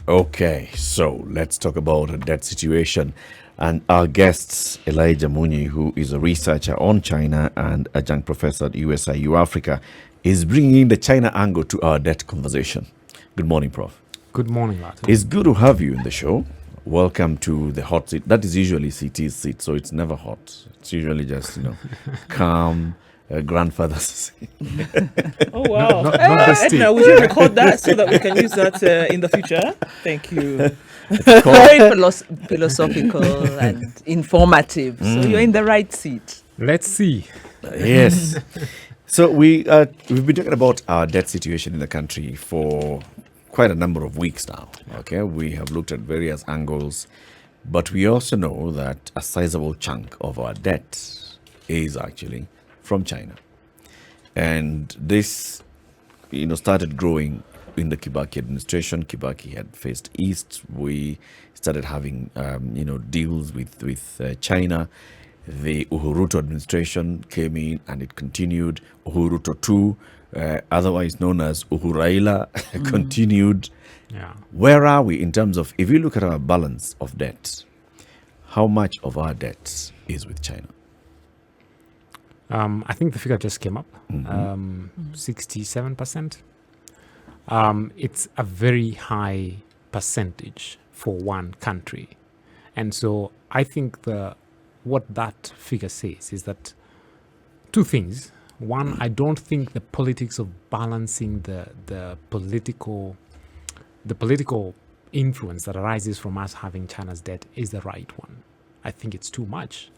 Okay, so let's talk about a debt situation. And our guests, Elijah Munyi, who is a researcher on China and adjunct professor at USIU Africa, is bringing the China angle to our debt conversation. Good morning, Prof. Good morning, Martin. It's good to have you in the show. Welcome to the hot seat. That is usually CT's seat, so it's never hot. It's usually just, calm. Grandfather's. Oh wow! Not the state. Edna, would you record that so that we can use that in the future? Thank you. Very philosophical and informative. So you're in the right seat. Let's see. Yes. So we've been talking about our debt situation in the country for quite a number of weeks now. Okay, we have looked at various angles, but we also know that a sizable chunk of our debt is actually from China, and this, started growing in the Kibaki administration. Kibaki had faced east. We started having, deals with China. The Uhuruto administration came in, and it continued. Uhuruto II, otherwise known as Uhuraila, continued. Yeah. Where are we in terms of, if you look at our balance of debt, how much of our debt is with China? I think the figure just came up. 67%. It's a very high percentage for one country. And so I think what that figure says is that two things. One, I don't think the politics of balancing the political influence that arises from us having China's debt is the right one. I think it's too much.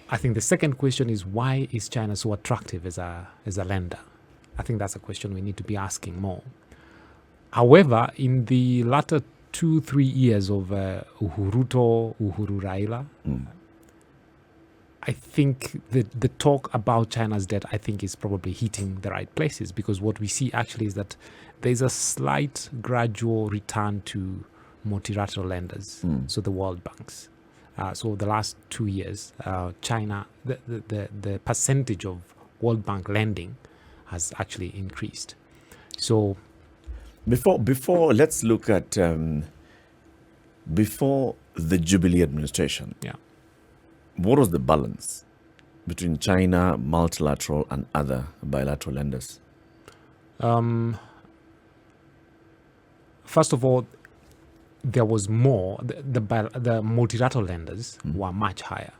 I think the second question is, why is China so attractive as a lender? I think that's a question we need to be asking more. However, in the latter 2-3 years of Uhuru-Raila, I think the talk about China's debt, I think, is probably hitting the right places, because what we see actually is that there's a slight gradual return to multilateral lenders, so the world banks. So the last 2 years, China, the percentage of World Bank lending has actually increased. So before let's look at before the Jubilee administration. Yeah. What was the balance between China, multilateral, and other bilateral lenders? First of all, there was more. The multilateral lenders were much higher.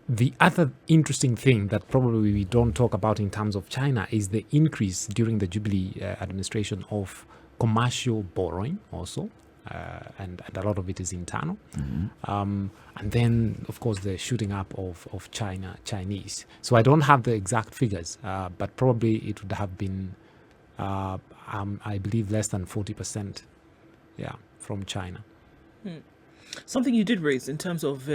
The other interesting thing that probably we don't talk about in terms of China is the increase during the Jubilee administration of commercial borrowing also, and a lot of it is internal. And then, of course, the shooting up of Chinese. So I don't have the exact figures, but probably it would have been, I believe, less than 40%, from China. Something you did raise in terms of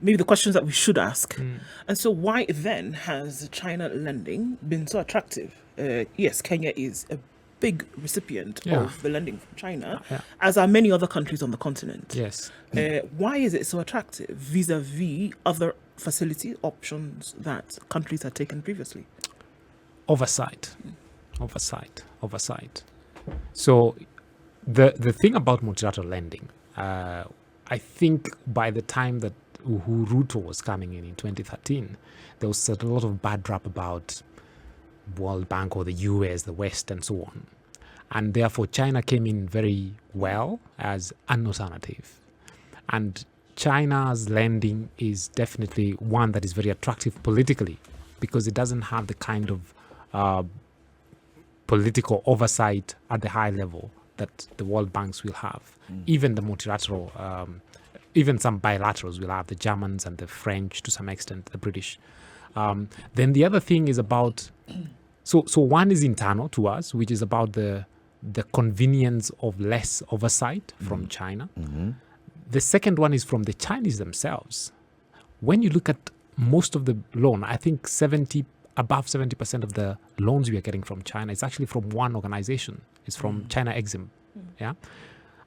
maybe the questions that we should ask. And so why then has China lending been so attractive? Yes, Kenya is a big recipient of the lending from China, as are many other countries on the continent. Yes. Why is it so attractive vis-a-vis other facility options that countries had taken previously? Oversight. So the thing about multilateral lending, I think by the time that Uhuru was coming in 2013, there was a lot of bad rap about World Bank or the US, the West, and so on. And therefore, China came in very well as an alternative. And China's lending is definitely one that is very attractive politically, because it doesn't have the kind of political oversight at the high level that the world banks will have. Even the multilateral, even some bilaterals will have, the Germans and the French, to some extent, the British. Then the other thing is about, so one is internal to us, which is about the convenience of less oversight from China. The second one is from the Chinese themselves. When you look at most of the loan, I think above 70% of the loans we are getting from China is actually from one organization. It's from China Exim. Yeah.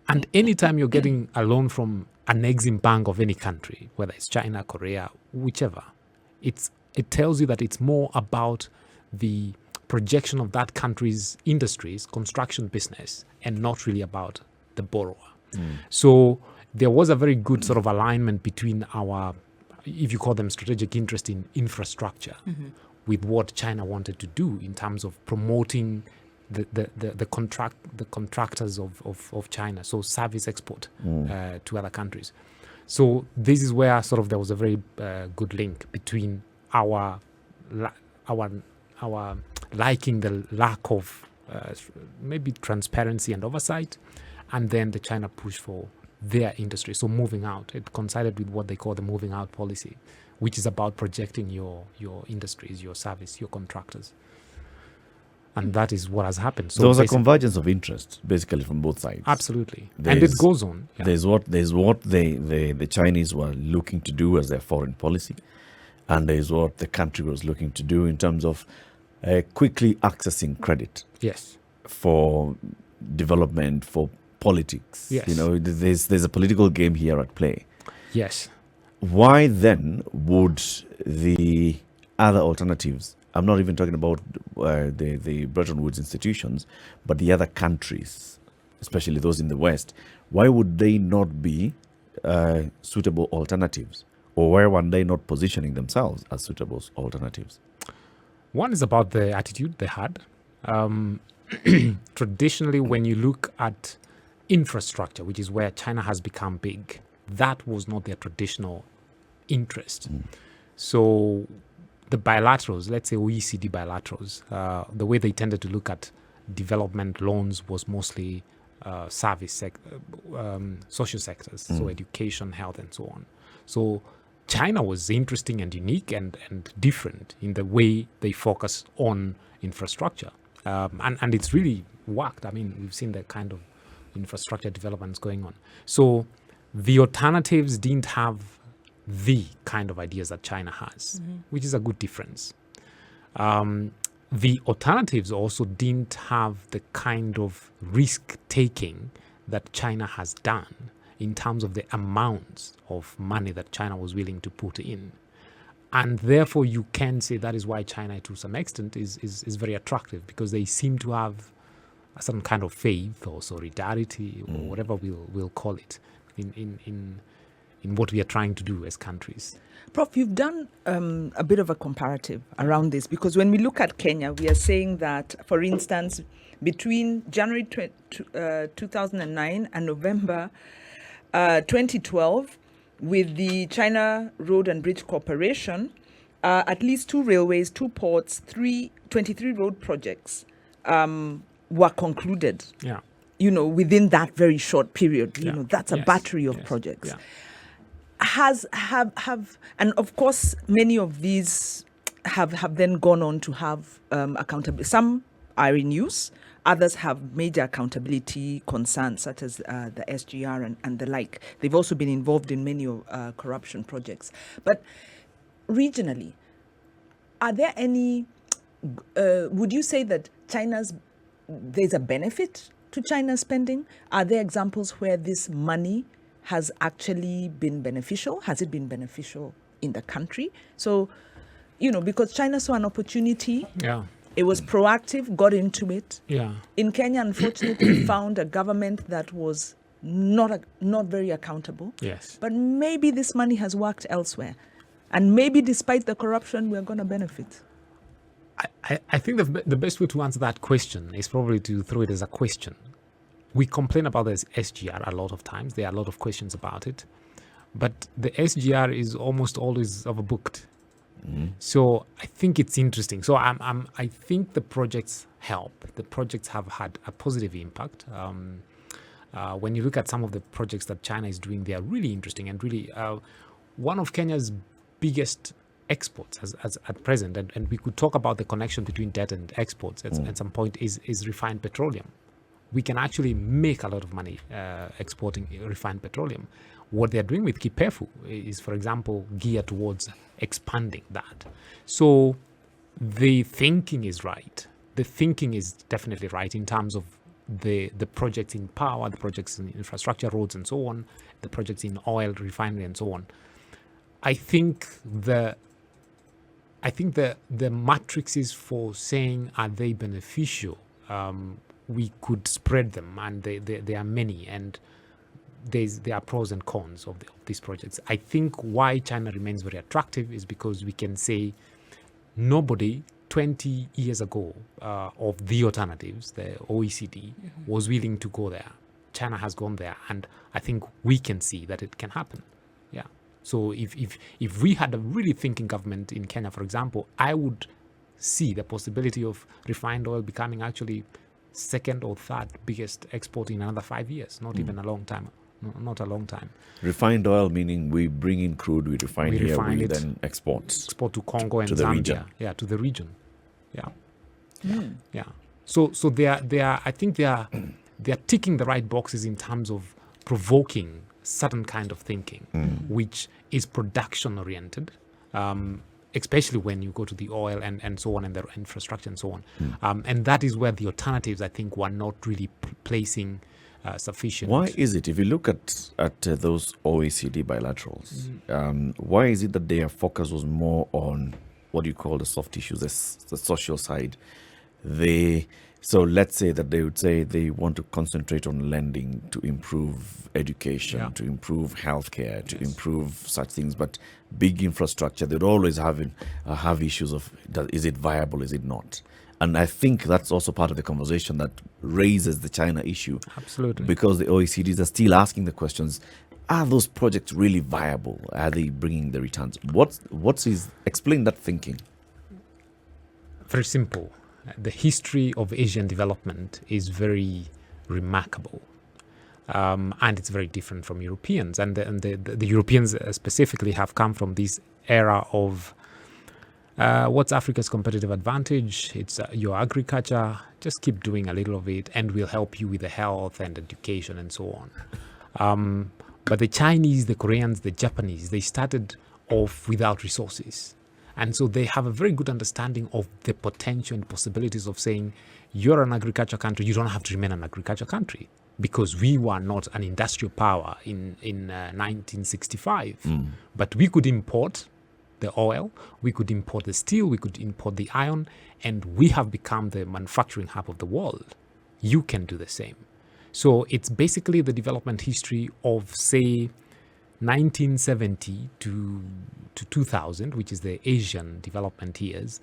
And anytime you're getting a loan from an Exim bank of any country, whether it's China, Korea, whichever, it tells you that it's more about the projection of that country's industries, construction business, and not really about the borrower. So there was a very good sort of alignment between our, if you call them strategic interest in infrastructure, with what China wanted to do in terms of promoting the contractors of China, so service export to other countries. So this is where sort of there was a very good link between our liking the lack of maybe transparency and oversight, and then the China push for their industry. So moving out, it coincided with what they call the moving out policy, which is about projecting your industries, your service, your contractors. And that is what has happened. So there was a convergence of interest, basically, from both sides. Absolutely. And it goes on. Yeah. There's what the Chinese were looking to do as their foreign policy, and there's what the country was looking to do in terms of quickly accessing credit. Yes. For development, for politics. Yes. You know, there's a political game here at play. Yes. Why then would the other alternatives, I'm not even talking about the Bretton Woods institutions, but the other countries, especially those in the West, why would they not be suitable alternatives? Or why were they not positioning themselves as suitable alternatives? One is about the attitude they had. Traditionally, when you look at infrastructure, which is where China has become big, that was not their traditional interest. So the bilaterals, let's say OECD bilaterals, the way they tended to look at development loans was mostly social sectors, so education, health, and so on. So China was interesting and unique and different in the way they focus on infrastructure. And it's really worked. I mean, we've seen the kind of infrastructure developments going on. So the alternatives didn't have the kind of ideas that China has, which is a good difference. The alternatives also didn't have the kind of risk-taking that China has done in terms of the amounts of money that China was willing to put in. And therefore, you can say that is why China, to some extent, is very attractive, because they seem to have a certain kind of faith or solidarity or whatever we'll call it in what we are trying to do as countries. Prof, you've done a bit of a comparative around this, because when we look at Kenya, we are saying that, for instance, between January 2009 and November 2012, with the China Road and Bridge Corporation, at least 2 railways, 2 ports, 23 road projects were concluded. Yeah. You know, within that very short period. You know, that's a battery of projects. Yeah. And of course, many of these have then gone on to have accountability. Some are in use. Others have major accountability concerns, such as the SGR and the like. They've also been involved in many corruption projects. But regionally, are there any, would you say that there's a benefit to China's spending? Are there examples where this money has actually been beneficial? Has it been beneficial in the country? So, you know, because China saw an opportunity. Yeah. It was proactive, got into it. Yeah. In Kenya, unfortunately, found a government that was not very accountable. Yes. But maybe this money has worked elsewhere. And maybe despite the corruption, we're going to benefit. I think the best way to answer that question is probably to throw it as a question. We complain about this SGR a lot of times. There are a lot of questions about it. But the SGR is almost always overbooked. So I think it's interesting. So I think the projects help. The projects have had a positive impact. When you look at some of the projects that China is doing, they are really interesting and really one of Kenya's biggest exports as at present. And we could talk about the connection between debt and exports at some point is refined petroleum. We can actually make a lot of money exporting refined petroleum. What they're doing with Kipefu is, for example, geared towards expanding that. So the thinking is right. The thinking is definitely right in terms of the projects in power, the projects in infrastructure, roads and so on, the projects in oil, refinery and so on. I think the I think the matrices for saying are they beneficial, we could spread them, and there are many, and there are pros and cons of these projects. I think why China remains very attractive is because we can say nobody 20 years ago of the alternatives, the OECD, was willing to go there. China has gone there, and I think we can see that it can happen. Yeah. So if we had a really thinking government in Kenya, for example, I would see the possibility of refined oil becoming actually second or third biggest export in another 5 years, not even a long time. Not a long time. Refined oil meaning we bring in crude, we refine We here, refine we it, then export to Congo and to the Zambia. region. Yeah, to the region. Yeah. Yeah. So they are I think they are ticking the right boxes in terms of provoking certain kind of thinking, which is production oriented, especially when you go to the oil and so on, and the infrastructure and so on. And that is where the alternatives, I think, were not really placing sufficient. Why is it, if you look at those OECD bilaterals, why is it that their focus was more on what you call the soft issues, the social side? So let's say that they would say they want to concentrate on lending to improve education, to improve healthcare, to improve such things. But big infrastructure, they'd always have issues of, is it viable, is it not? And I think that's also part of the conversation that raises the China issue. Absolutely. Because the OECDs are still asking the questions, are those projects really viable? Are they bringing the returns? Explain that thinking. Very simple. The history of Asian development is very remarkable. And it's very different from Europeans. And the Europeans specifically have come from this era of what's Africa's competitive advantage? It's your agriculture. Just keep doing a little of it, and we'll help you with the health and education and so on. But the Chinese, the Koreans, the Japanese, they started off without resources. And so they have a very good understanding of the potential and possibilities of saying, you're an agriculture country, you don't have to remain an agriculture country, because we were not an industrial power in 1965. But we could import the oil, we could import the steel, we could import the iron, and we have become the manufacturing hub of the world. You can do the same. So it's basically the development history of, say, 1970 to 2000, which is the Asian development years,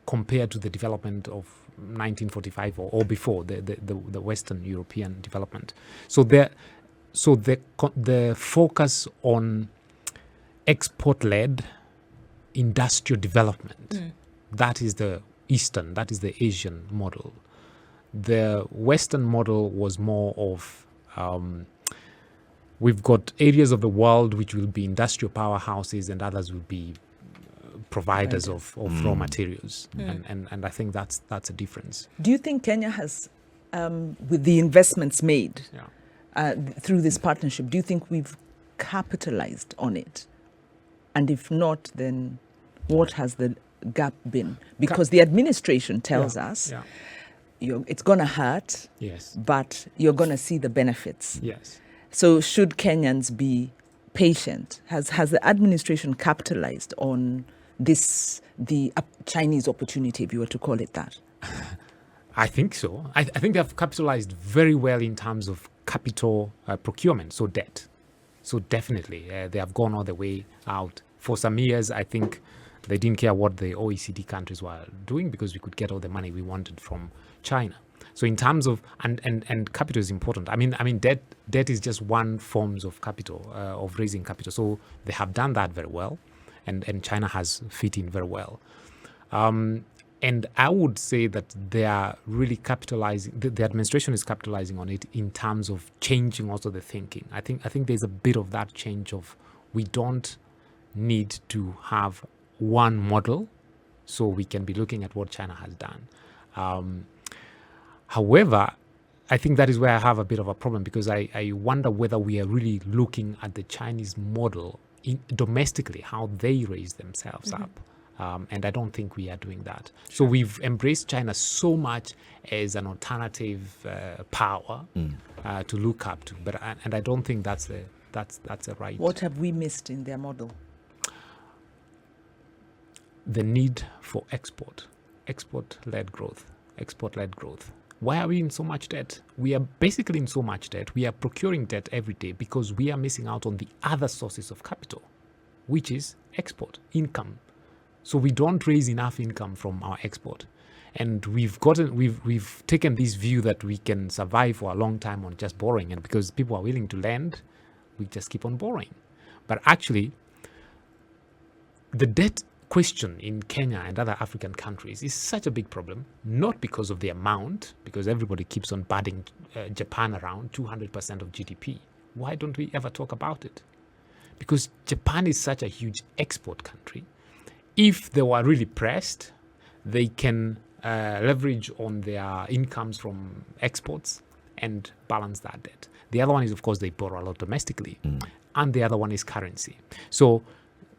compared to the development of 1945 or before, the Western European development. So the focus on export-led industrial development, that is the Eastern, that is the Asian model. The Western model was more of we've got areas of the world which will be industrial powerhouses, and others will be providers of raw materials. And I think that's a difference. Do you think Kenya has, with the investments made through this partnership, do you think we've capitalized on it? And if not, then what has the gap been? Because the administration tells us it's going to hurt, but you're going to see the benefits. Yes. So should Kenyans be patient? Has the administration capitalized on this, the Chinese opportunity, if you were to call it that? I think so. I think they have capitalized very well in terms of capital procurement, so debt. So definitely, they have gone all the way out. For some years, I think they didn't care what the OECD countries were doing, because we could get all the money we wanted from China. So in terms of, and capital is important. I mean, debt is just one forms of capital, of raising capital. So they have done that very well, and China has fit in very well. And I would say that they are really capitalizing, the administration is capitalizing on it in terms of changing also the thinking. I think there's a bit of that change of, we don't need to have one model, so we can be looking at what China has done. However, I think that is where I have a bit of a problem, because I wonder whether we are really looking at the Chinese model domestically, how they raise themselves up. And I don't think we are doing that. So we've embraced China so much as an alternative power to look up to, and I don't think that's a right. What have we missed in their model? the need for export-led growth. Why are we in so much debt? We are basically in so much debt. We are procuring debt every day because we are missing out on the other sources of capital, which is export, income. So we don't raise enough income from our export. And we've taken this view that we can survive for a long time on just borrowing. And because people are willing to lend, we just keep on borrowing. But actually, the debt question in Kenya and other African countries is such a big problem, not because of the amount, because everybody keeps on batting Japan around 200% of GDP. Why don't we ever talk about it? Because Japan is such a huge export country. If they were really pressed, they can leverage on their incomes from exports and balance that debt. The other one is, of course, they borrow a lot domestically. And the other one is currency. So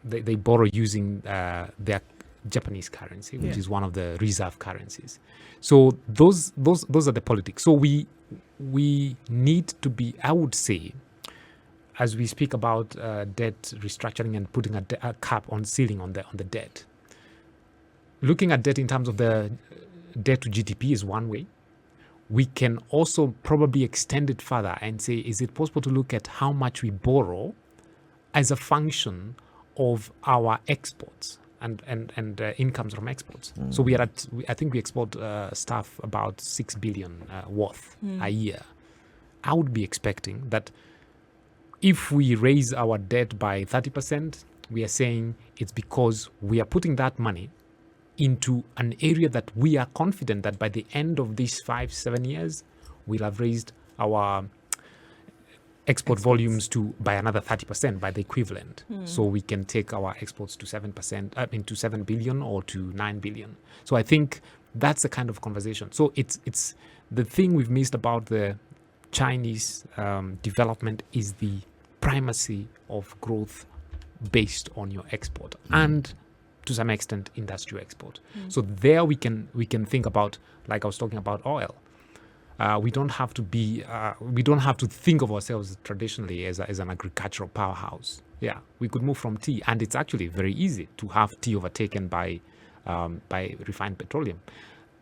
they borrow using their Japanese currency, which is one of the reserve currencies. So those are the politics. So we need to be, I would say, as we speak about debt restructuring and putting a cap on ceiling on the debt, looking at debt in terms of the debt to GDP is one way. We can also probably extend it further and say, is it possible to look at how much we borrow as a function of our exports and incomes from exports? So I think we export stuff about 6 billion worth a year. I would be expecting that if we raise our debt by 30%, we are saying it's because we are putting that money into an area that we are confident that by the end of these 5-7 years, we'll have raised our export volumes by another 30% by the equivalent. So we can take our exports to 7%, to 7 billion or to 9 billion. So I think that's the kind of conversation. So it's the thing we've missed about the Chinese development is the primacy of growth based on your export and to some extent industrial export. So there we can think about, like I was talking about oil. We don't have to think of ourselves traditionally as an agricultural powerhouse. Yeah, we could move from tea, and it's actually very easy to have tea overtaken by refined petroleum.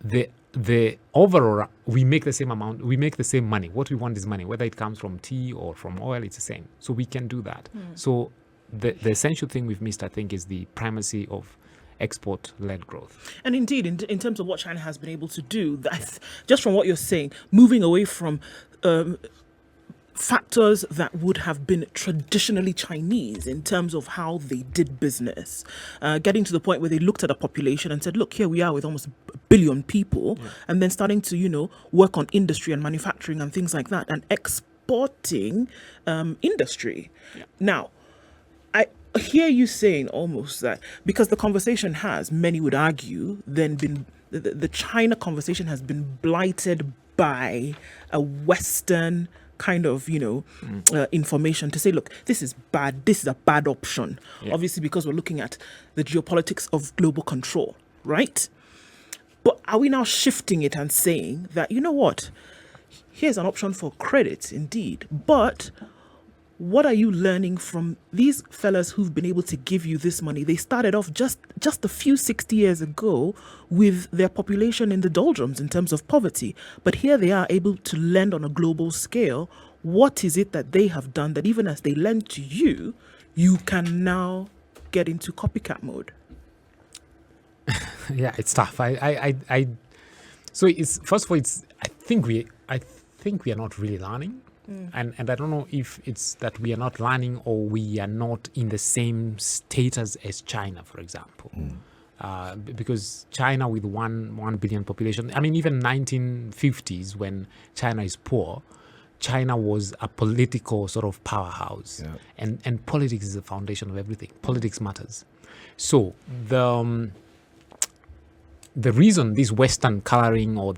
The overall, we make the same amount, we make the same money. What we want is money, whether it comes from tea or from oil, it's the same. So we can do that. So the essential thing we've missed, I think, is the primacy of export-led growth. And indeed, in terms of what China has been able to do, that's just from what you're saying, moving away from factors that would have been traditionally Chinese in terms of how they did business, getting to the point where they looked at a population and said, look, here we are with almost a billion people, and then starting to, work on industry and manufacturing and things like that, and exporting industry. Now, I hear you saying almost that because the conversation has, many would argue, then been the China conversation has been blighted by a Western kind of, information to say, look, this is bad. This is a bad option. Obviously, because we're looking at the geopolitics of global control, right? But are we now shifting it and saying that, you know what, here's an option for credit, indeed, but what are you learning from these fellas who've been able to give you this money? They started off just a few 60 years ago with their population in the doldrums in terms of poverty. But here they are able to lend on a global scale. What is it that they have done that even as they lend to you, you can now get into copycat mode? Yeah, it's tough. So it's, first of all, I think we are not really learning. And I don't know if it's that we are not learning or we are not in the same status as China, for example. Because China with 1 billion population, I mean, even 1950s when China is poor, China was a political sort of powerhouse. And politics is the foundation of everything. Politics matters. So the reason this Western coloring or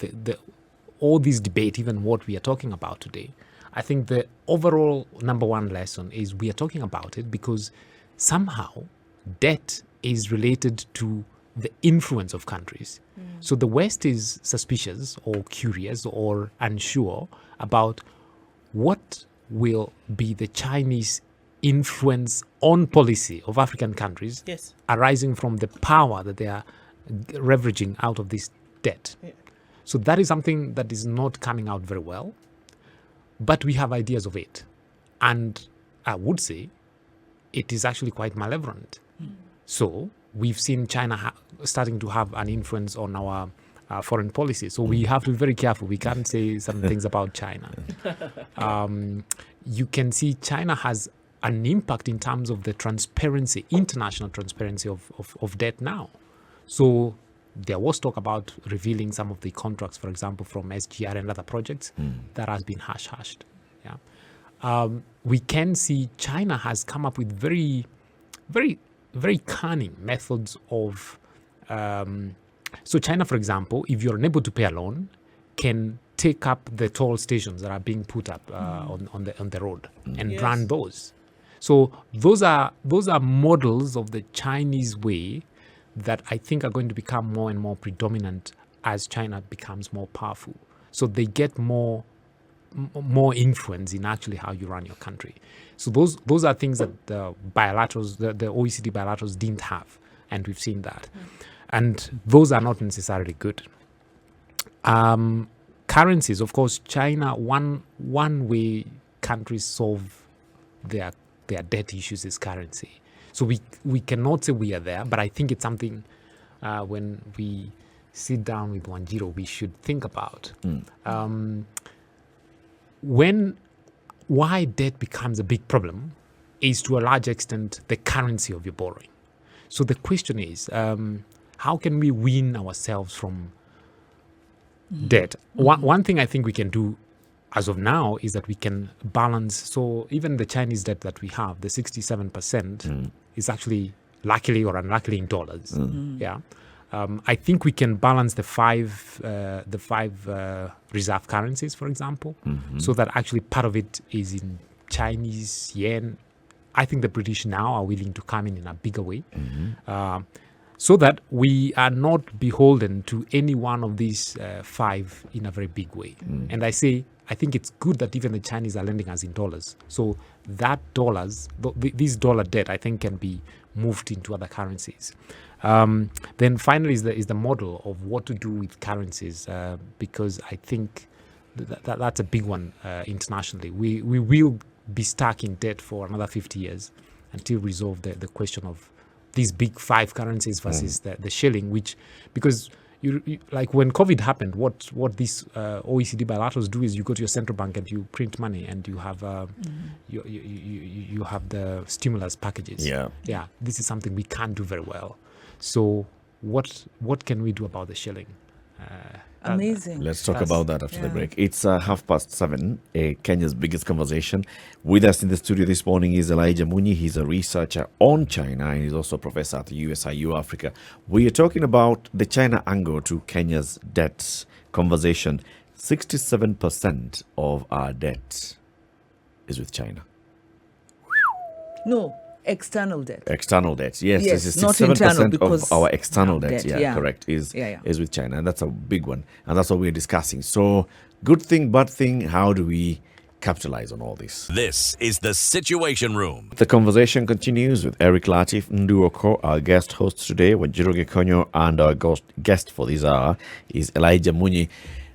all this debate, even what we are talking about today, I think the overall number one lesson is we are talking about it because somehow debt is related to the influence of countries. So the West is suspicious or curious or unsure about what will be the Chinese influence on policy of African countries Yes. arising from the power that they are leveraging out of this debt. Yeah. So that is something that is not coming out very well, but we have ideas of it. And I would say it is actually quite malevolent. So we've seen China starting to have an influence on our foreign policy. So we have to be very careful. We can't say some things about China. You can see China has an impact in terms of the transparency, international transparency of debt now. So there was talk about revealing some of the contracts, for example, from SGR and other projects that has been hush-hushed. Yeah. We can see China has come up with very, very, very cunning methods of. So China, for example, if you're unable to pay a loan, can take up the toll stations that are being put up on the road and Yes. run those. So those are models of the Chinese way that I think are going to become more and more predominant as China becomes more powerful. So they get more influence in actually how you run your country. So those are things that the bilaterals, the OECD bilaterals didn't have, and we've seen that. And those are not necessarily good. Currencies, of course, China, one way countries solve their debt issues is currency. So we cannot say we are there, but I think it's something when we sit down with Wanjiro, we should think about. Why debt becomes a big problem is to a large extent the currency of your borrowing. So the question is, how can we wean ourselves from debt? One thing I think we can do as of now is that we can balance. So even the Chinese debt that we have, the 67%, is actually luckily or unluckily in dollars. Yeah, I think we can balance the five reserve currencies, for example, so that actually part of it is in Chinese yen. I think the British now are willing to come in a bigger way, so that we are not beholden to any one of these five in a very big way. And I think it's good that even the Chinese are lending us in dollars. So that dollars, this dollar debt, I think can be moved into other currencies. Then finally is the model of what to do with currencies, because I think that's a big one internationally. We will be stuck in debt for another 50 years until we resolve the question of these big five currencies versus the shilling, because you like when COVID happened, what these OECD bilaterals do is you go to your central bank and you print money and you have you have the stimulus packages. Yeah. This is something we can't do very well. So what can we do about the shilling? Amazing. Let's talk about that after the break. It's 7:30, Kenya's biggest conversation. With us in the studio this morning is Elijah Munyi. He's a researcher on China and he's also a professor at the USIU Africa. We are talking about the China angle to Kenya's debt conversation. 67% of our debt is with China. No, external debt. External debt, yes. Yes, This is not 67% internal, because of our external debt, debt, correct, is Yeah. with China. And that's a big one. And that's what we're discussing. So, good thing, bad thing, how do we capitalize on all this? This is the Situation Room. The conversation continues with Eric Latif Nduoko, our guest host today, Wanjiro Gekonyo, and our guest for this hour is Elijah Munyi,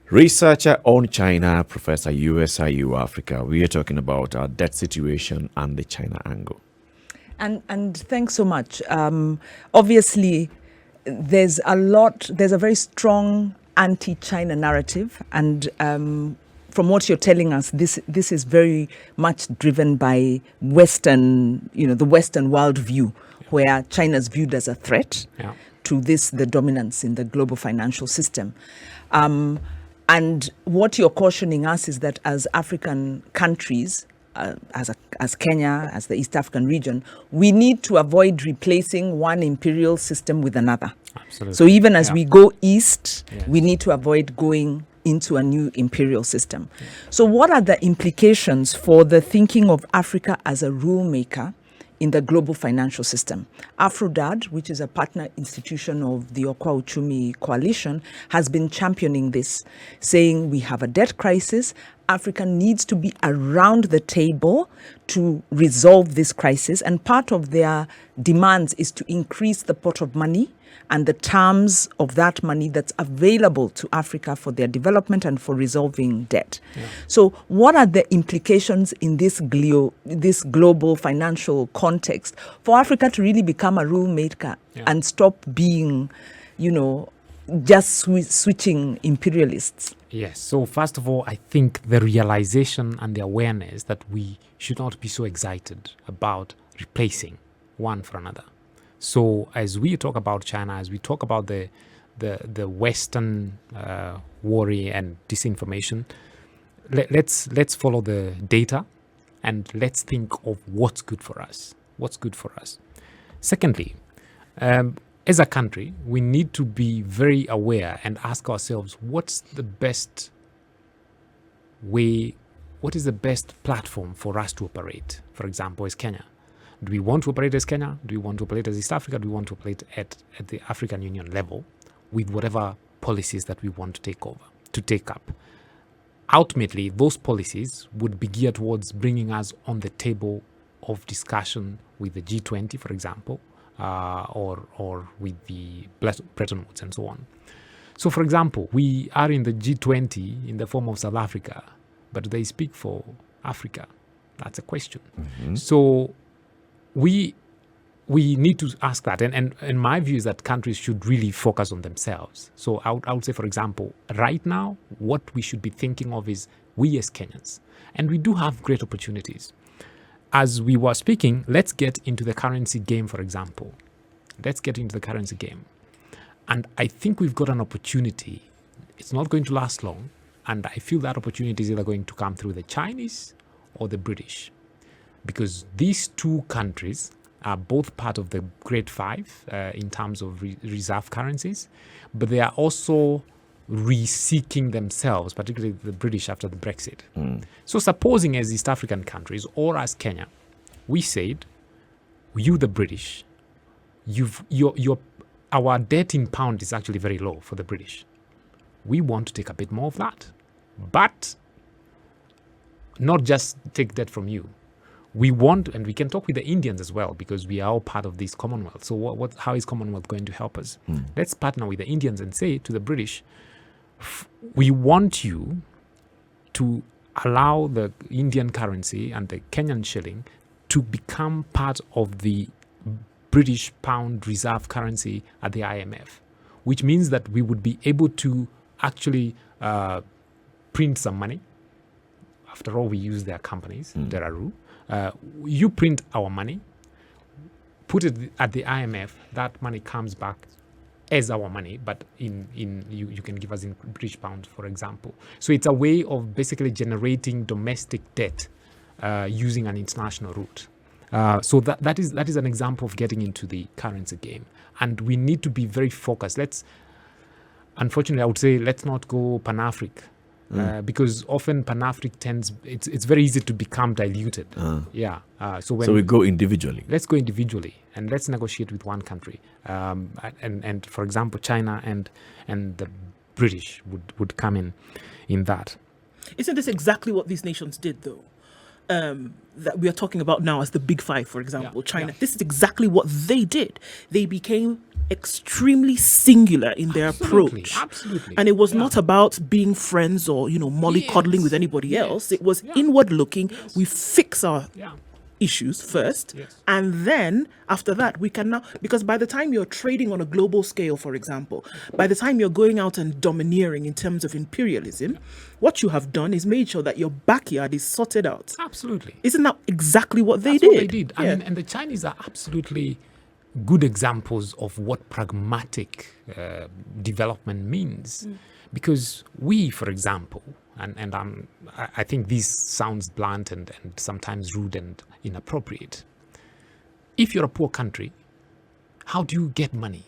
researcher on China, professor USIU Africa. We are talking about our debt situation and the China angle. And thanks so much. Obviously, there's a very strong anti-China narrative, and from what you're telling us, this is very much driven by Western, the Western world view, where China is viewed as a threat to the dominance in the global financial system. And what you're cautioning us is that as African countries, as Kenya, as the East African region, we need to avoid replacing one imperial system with another. Absolutely. So even as we go east, we need to avoid going into a new imperial system. So what are the implications for the thinking of Africa as a rule maker in the global financial system. Afrodad, which is a partner institution of the Okwa Uchumi Coalition, has been championing this, saying we have a debt crisis. Africa needs to be around the table to resolve this crisis. And part of their demands is to increase the pot of money and the terms of that money that's available to Africa for their development and for resolving debt. Yeah. So what are the implications in this global financial context for Africa to really become a rule maker and stop being, just switching imperialists? Yes. So first of all, I think the realization and the awareness that we should not be so excited about replacing one for another. So as we talk about China, as we talk about the Western worry and disinformation, let's follow the data and let's think of what's good for us. What's good for us. Secondly, as a country, we need to be very aware and ask ourselves, what's the best way, what is the best platform for us to operate? For example, as Kenya. Do we want to operate as Kenya? Do we want to operate as East Africa? Do we want to operate at the African Union level with whatever policies that we want to take up? Ultimately, those policies would be geared towards bringing us on the table of discussion with the G20, for example, or with the Bretton Woods and so on. So, for example, we are in the G20 in the form of South Africa, but they speak for Africa. That's a question. Mm-hmm. So we need to ask that. And my view is that countries should really focus on themselves. So I would say, for example, right now, what we should be thinking of is we as Kenyans. And we do have great opportunities. As we were speaking, let's get into the currency game, for example. Let's get into the currency game. And I think we've got an opportunity. It's not going to last long. And I feel that opportunity is either going to come through the Chinese or the British. Because these two countries are both part of the Great Five in terms of reserve currencies, but they are also reseeking themselves, particularly the British after the Brexit. So supposing as East African countries or as Kenya, we said, you the British, our debt in pound is actually very low for the British. We want to take a bit more of that, but not just take debt from you. We want, and we can talk with the Indians as well, because we are all part of this Commonwealth. So how is Commonwealth going to help us? Let's partner with the Indians and say to the British, we want you to allow the Indian currency and the Kenyan shilling to become part of the British pound reserve currency at the IMF, which means that we would be able to actually print some money. After all, we use their companies, Deraru. You print our money, put it at the IMF, that money comes back as our money, but you can give us in British pounds, for example. So it's a way of basically generating domestic debt using an international route. So that is an example of getting into the currency game. And we need to be very focused. Unfortunately, I would say let's not go Pan-Afric. Because often Pan-Afric it's very easy to become diluted. So we go individually. Let's go individually and let's negotiate with one country. And for example, China and the British would come in that. Isn't this exactly what these nations did, though? That we are talking about now as the Big Five, for example, China. This is exactly what they did. They became extremely singular in their approach. Absolutely. And it was not about being friends or, mollycoddling with anybody else. It was inward looking. We fix our issues first. And then after that, we can now, because by the time you're trading on a global scale, for example, by the time you're going out and domineering in terms of imperialism, what you have done is made sure that your backyard is sorted out. Absolutely. Isn't that exactly what they That's did? What they did. I mean, and the Chinese are absolutely good examples of what pragmatic development means. Because we, for example, and I think this sounds blunt and sometimes rude and inappropriate. If you're a poor country, how do you get money?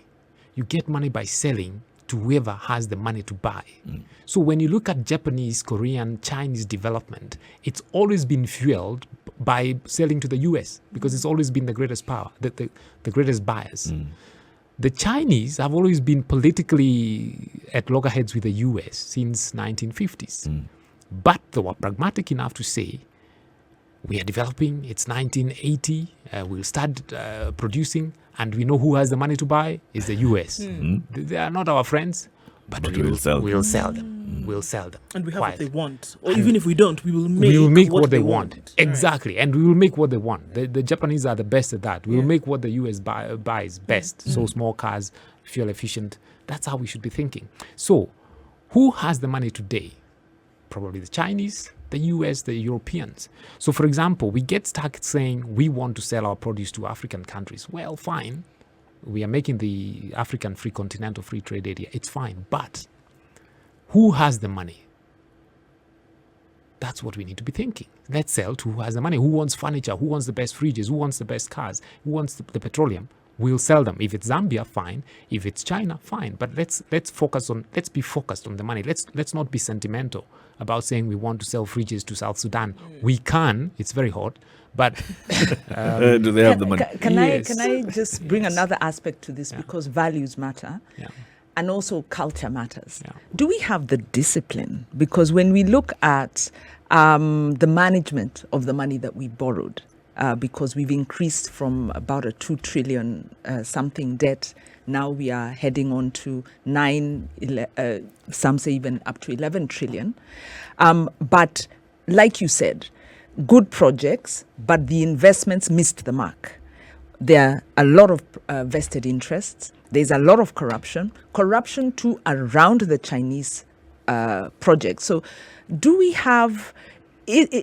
You get money by selling to whoever has the money to buy. So when you look at Japanese, Korean, Chinese development, it's always been fueled by selling to the US because it's always been the greatest power, the greatest buyers. The Chinese have always been politically at loggerheads with the US since 1950s. But they were pragmatic enough to say, we are developing, it's 1980, we'll start producing, and we know who has the money to buy is the US. They are not our friends, but we'll sell them. We'll sell them. And we have quietly. what they want. Or even if we don't, we will make what they want. Right. Exactly. And we will make what they want. The Japanese are the best at that. We will make what the US buys best. So small cars, fuel efficient. That's how we should be thinking. So who has the money today? Probably the Chinese, the US, the Europeans. So for example, we get stuck saying we want to sell our produce to African countries. Well, fine. We are making the African free continental free trade area. It's fine. But who has the money? That's what we need to be thinking. Let's sell to who has the money. Who wants furniture? Who wants the best fridges? Who wants the best cars? Who wants the petroleum? We'll sell them. If it's Zambia, fine. If it's China, fine. But let's be focused on the money. Let's not be sentimental about saying we want to sell fridges to South Sudan. We can. It's very hot. But do they have the money? Can Yes. I just bring Yes. another aspect to this, because values matter. Yeah. And also culture matters. Yeah. Do we have the discipline? Because when we look at the management of the money that we borrowed, because we've increased from about a 2 trillion something debt, now we are heading on to some say even up to 11 trillion. But like you said, good projects, but the investments missed the mark. There are a lot of vested interests. There's a lot of corruption too around the Chinese project. So do we have,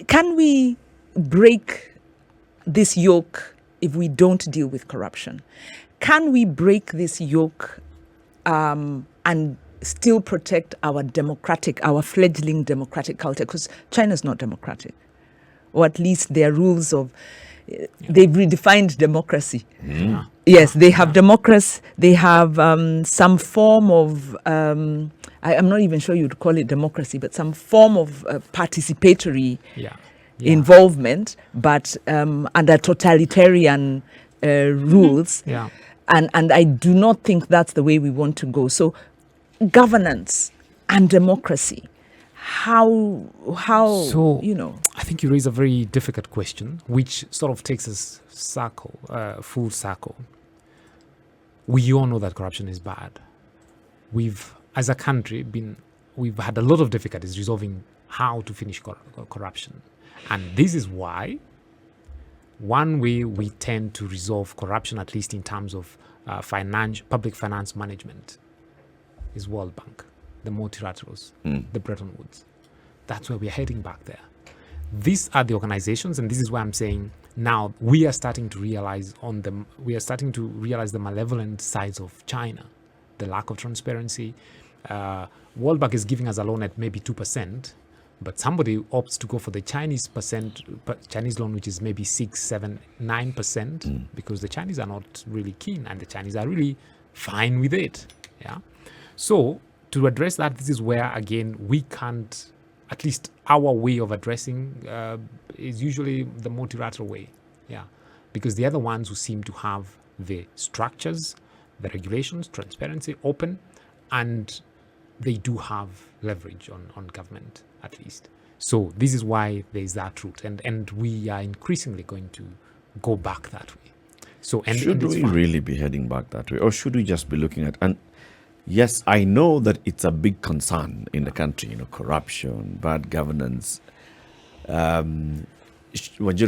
can we break this yoke if we don't deal with corruption? Can we break this yoke and still protect our fledgling democratic culture? Because China's not democratic, or at least their rules of, they've redefined democracy. Yes, they have democracy. They have some form of, I'm not even sure you'd call it democracy, but some form of participatory involvement, but under totalitarian rules. And I do not think that's the way we want to go. So governance and democracy, how I think you raise a very difficult question, which sort of takes us full circle. We all know that corruption is bad. We've, as a country, we've had a lot of difficulties resolving how to finish corruption. And this is why one way we tend to resolve corruption, at least in terms of public finance management, is World Bank, the multilaterals, the Bretton Woods. That's where we're heading back there. These are the organizations, and this is why I'm saying now we are starting to realize the malevolent sides of China, the lack of transparency. World Bank is giving us a loan at maybe 2%, but somebody opts to go for the Chinese loan, which is maybe 6, 7, 9%, because the Chinese are not really keen, and the Chinese are really fine with it. Yeah. So to address that, this is where again we can't. At least our way of addressing is usually the multilateral way, because the other ones who seem to have the structures, the regulations, transparency, open, and they do have leverage on government at least. So this is why there is that route, and we are increasingly going to go back that way. So should we really be heading back that way, or should we just be looking at yes, I know that it's a big concern in the country, corruption, bad governance. Wanjiru,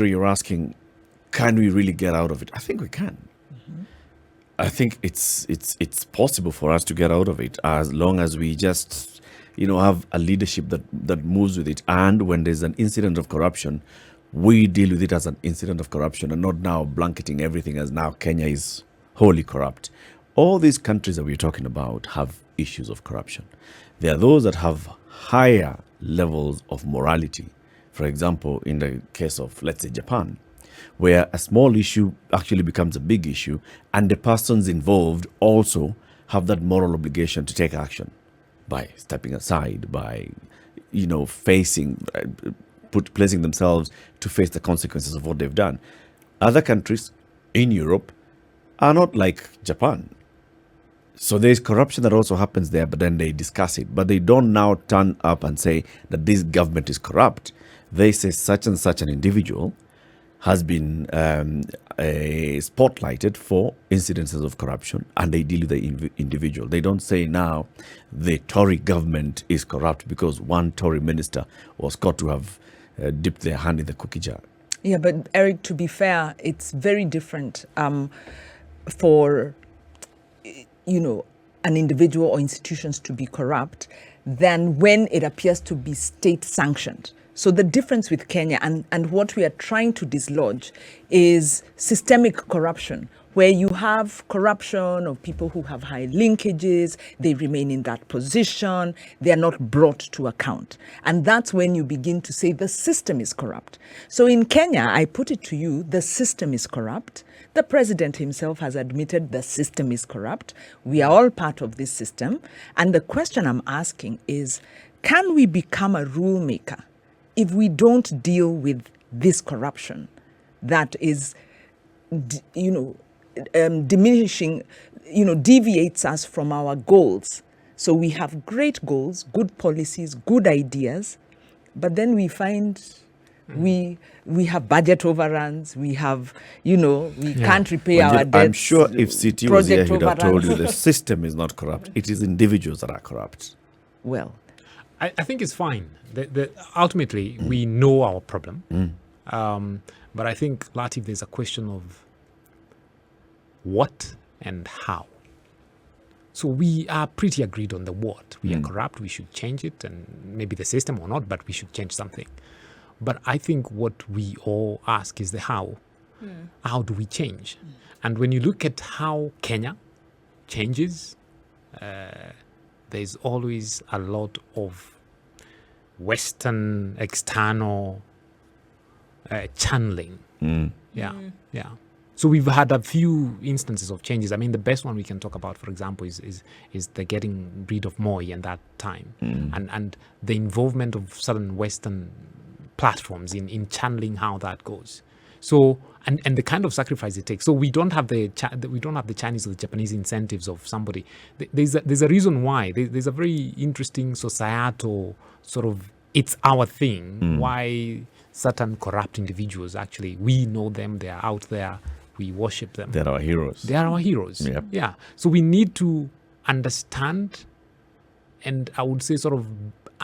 you're asking, can we really get out of it? I think we can. I think it's possible for us to get out of it as long as we just, have a leadership that moves with it. And when there's an incident of corruption, we deal with it as an incident of corruption and not now blanketing everything as now Kenya is wholly corrupt. All these countries that we're talking about have issues of corruption. There are those that have higher levels of morality. For example, in the case of, let's say, Japan, where a small issue actually becomes a big issue, and the persons involved also have that moral obligation to take action by stepping aside, by, placing themselves to face the consequences of what they've done. Other countries in Europe are not like Japan. So there's corruption that also happens there, but then they discuss it. But they don't now turn up and say that this government is corrupt. They say such and such an individual has been spotlighted for incidences of corruption, and they deal with the individual. They don't say now the Tory government is corrupt because one Tory minister was caught to have dipped their hand in the cookie jar. Yeah, but Eric, to be fair, it's very different for an individual or institutions to be corrupt than when it appears to be state sanctioned. So the difference with Kenya and what we are trying to dislodge is systemic corruption, where you have corruption of people who have high linkages, they remain in that position, they are not brought to account. And that's when you begin to say the system is corrupt. So in Kenya, I put it to you, the system is corrupt. The president himself has admitted the system is corrupt. We are all part of this system. And the question I'm asking is, can we become a rule maker if we don't deal with this corruption that is, diminishing, deviates us from our goals? So we have great goals, good policies, good ideas, but then we find we have budget overruns, we have, we can't repay our debts. I'm sure if CT was here, he would have told you overruns. the system is not corrupt. It is individuals that are corrupt. Well, I think it's fine. Ultimately, we know our problem. But I think, Latif, there's a question of what and how. So we are pretty agreed on the what. We are corrupt, we should change it, and maybe the system or not, but we should change something. But I think what we all ask is the how. How do we change? And when you look at how Kenya changes, there's always a lot of Western external channeling. Yeah. So we've had a few instances of changes. I mean, the best one we can talk about, for example, is the getting rid of Munyi in that time, and the involvement of certain Western platforms in channeling how that goes. So and the kind of sacrifice it takes. So we don't have the Chinese or the Japanese incentives of somebody. There's a reason why. There's a very interesting societal sort of it's our thing. Why certain corrupt individuals actually, we know them, they are out there, we worship them. They're our heroes. They are our heroes. Yep. Yeah. So we need to understand, and I would say sort of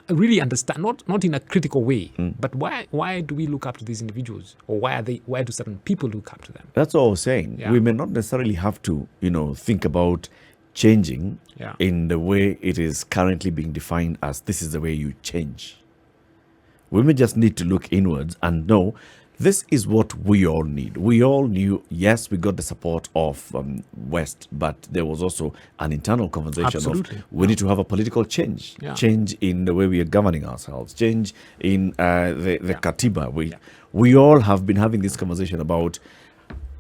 really understand, not in a critical way, but why do we look up to these individuals, or why do certain people look up to them? That's all I was saying. Yeah. We may not necessarily have to, think about changing in the way it is currently being defined as this is the way you change. We may just need to look inwards and know this is what we all need. We all knew, yes, we got the support of West, but there was also an internal conversation Absolutely. of we need to have a political change, change in the way we are governing ourselves, change in the Katiba. We all have been having this conversation about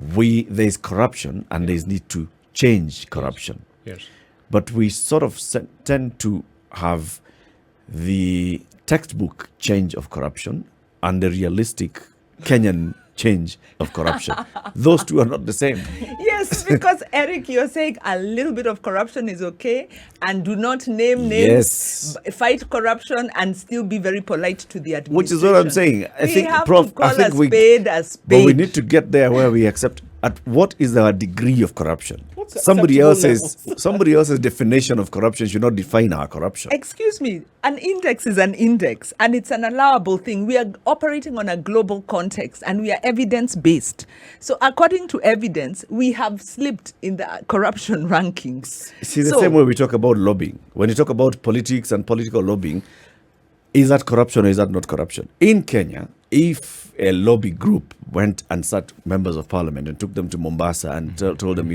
there's corruption and there's need to change corruption. Yes. But we sort of tend to have the textbook change of corruption and the realistic Kenyan change of corruption. Those two are not the same. yes, because Eric, you're saying a little bit of corruption is okay, and do not name names, fight corruption, and still be very polite to the administration. Which is what I'm saying. I think, have Prof, to call I think a spade a spade. But we need to get there where we accept at what is our degree of corruption. Somebody else's definition of corruption should not define our corruption. Excuse me, an index is an index, and it's an allowable thing. We are operating on a global context, and we are evidence-based. So according to evidence, we have slipped in the corruption rankings. See, the same way we talk about lobbying. When you talk about politics and political lobbying, is that corruption or is that not corruption? In Kenya, if a lobby group went and sat members of parliament and took them to Mombasa and told them,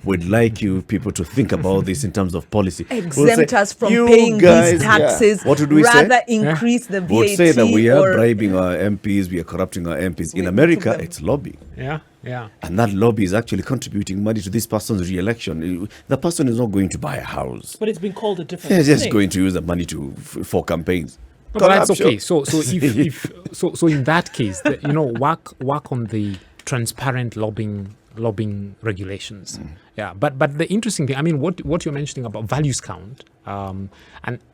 we'd like you people to think about this in terms of policy. Exempt us from "You paying guys, these taxes. What would we rather say? increase the VAT. Would say that we are or bribing our MPs, we are corrupting our MPs. In We America, took them- it's lobby. Yeah. And that lobby is actually contributing money to this person's re-election. The person is not going to buy a house. But it's been called a different They're just thing. going to use the money for campaigns. No, but that's Corruption. okay. So in that case, work on the transparent lobbying regulations. Yeah, but the interesting thing, I mean, what you're mentioning about values count, and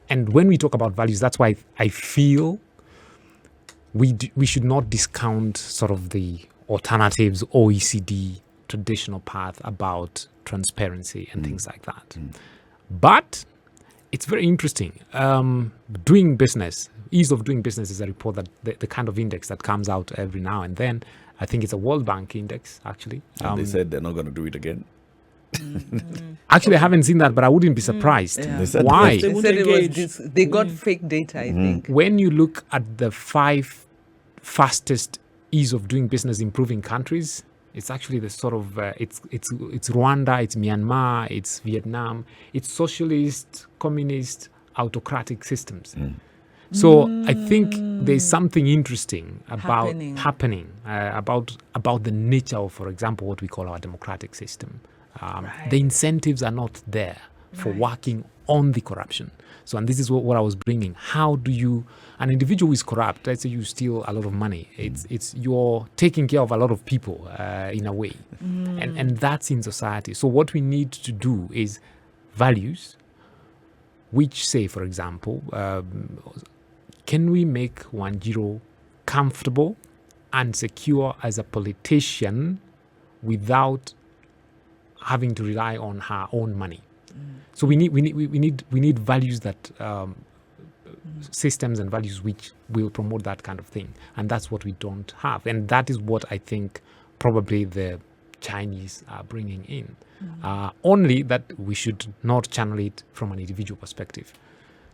when we talk about values, that's why I feel we should not discount sort of the alternatives OECD traditional path about transparency and things like that. But it's very interesting. Doing business, ease of doing business is a report that the kind of index that comes out every now and then. I think it's a World Bank index, actually. And they said they're not going to do it again. Actually, I haven't seen that, but I wouldn't be surprised. Yeah. They said Why? They They won't said it was engage. they got fake data, I think. When you look at the 5 fastest ease of doing business improving countries, it's actually the sort of it's Rwanda, it's Myanmar, it's Vietnam, it's socialist, communist, autocratic systems. So I think there's something interesting about happening about the nature of, for example, what we call our democratic system. The incentives are not there for working on the corruption. So, and this is what I was bringing. How do you, an individual who is corrupt, let's say you steal a lot of money, it's you're taking care of a lot of people in a way, and that's in society. So what we need to do is values, which say, for example, can we make Wanjiru comfortable and secure as a politician without having to rely on her own money? So we need values that systems and values which will promote that kind of thing, and that's what we don't have, and that is what I think probably the Chinese are bringing in. Only that we should not channel it from an individual perspective.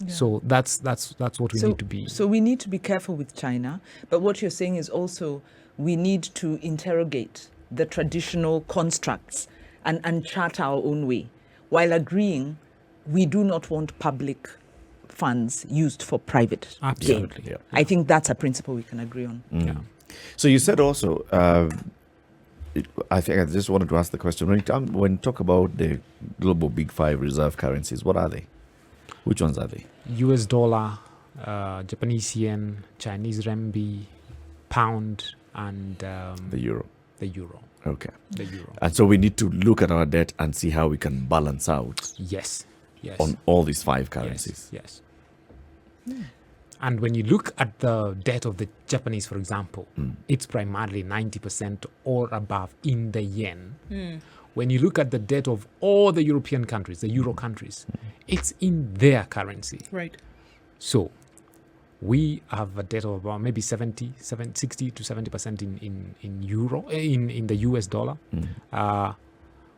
So that's what we need to be. So we need to be careful with China, but what you're saying is also we need to interrogate the traditional constructs and chart our own way, while agreeing we do not want public funds used for private gain. Absolutely. Yeah. I think that's a principle we can agree on. Yeah. So you said also, I think I just wanted to ask the question, when you talk about the global big 5 reserve currencies, what are they? Which ones are they? US dollar, Japanese yen, Chinese renminbi, pound, and The euro. the euro. Okay. The euro. And so we need to look at our debt and see how we can balance out Yes. Yes. on all these 5 currencies. Yes. And when you look at the debt of the Japanese, for example, it's primarily 90% or above in the yen. When you look at the debt of all the European countries, the Euro countries, it's in their currency. Right. So we have a debt of about maybe 60 to 70% in euro, in the US dollar.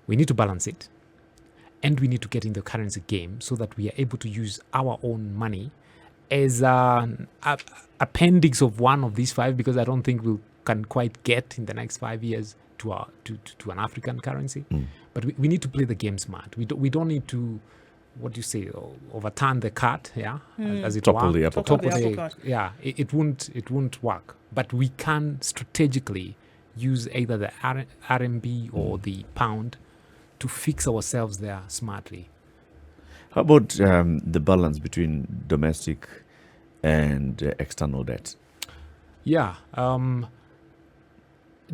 We need to balance it, and we need to get in the currency game so that we are able to use our own money as an appendix of one of these 5, because I don't think we can quite get in the next 5 years to an African currency. But we need to play the game smart. We don't need to, what do you say, overturn the cart, as it Topple were. the apple Topple the apple cart. Yeah, it won't work. But we can strategically use either the RMB or the pound to fix ourselves there smartly. How about the balance between domestic and external debt? Yeah,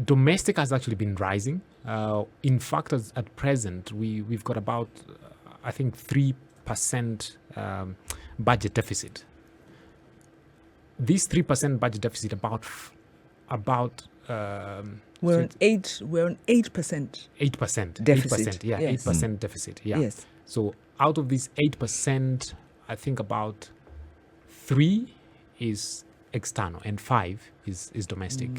domestic has actually been rising. In fact, at present, we've got about, I think, 3% budget deficit. This 3% budget deficit We're on 8%. 8% Deficit, 8%, yeah, yes. 8% deficit, yeah. Yes. So out of this 8%, I think about 3 is external and 5 is domestic.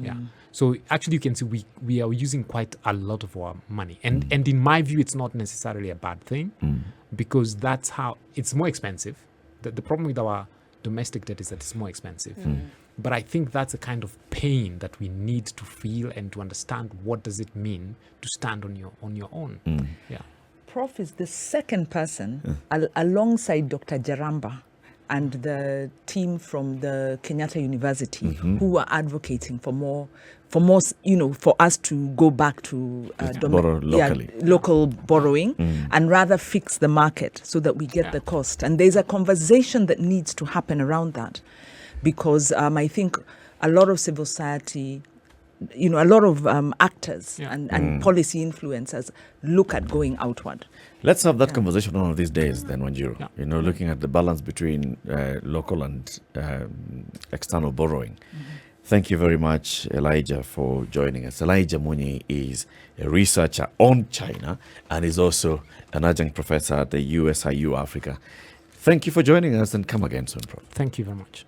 Yeah. So actually you can see we are using quite a lot of our money. And in my view, it's not necessarily a bad thing, because that's how it's more expensive. The problem with our domestic debt is that it's more expensive. But I think that's a kind of pain that we need to feel and to understand what does it mean to stand on your own. Yeah. Prof is the second person alongside Dr. Jaramba and the team from the Kenyatta University who are advocating for more, for us to go back to borrow locally. Local borrowing and rather fix the market so that we get the cost. And there's a conversation that needs to happen around that, because I think a lot of civil society, a lot of actors and policy influencers look at going outward. Let's have that conversation one of these days then, Wanjiru. Looking at the balance between local and external borrowing. Thank you very much, Elijah, for joining us. Elijah Munyi is a researcher on China and is also an adjunct professor at the USIU Africa. Thank you for joining us, and come again soon, Prof. Thank you very much.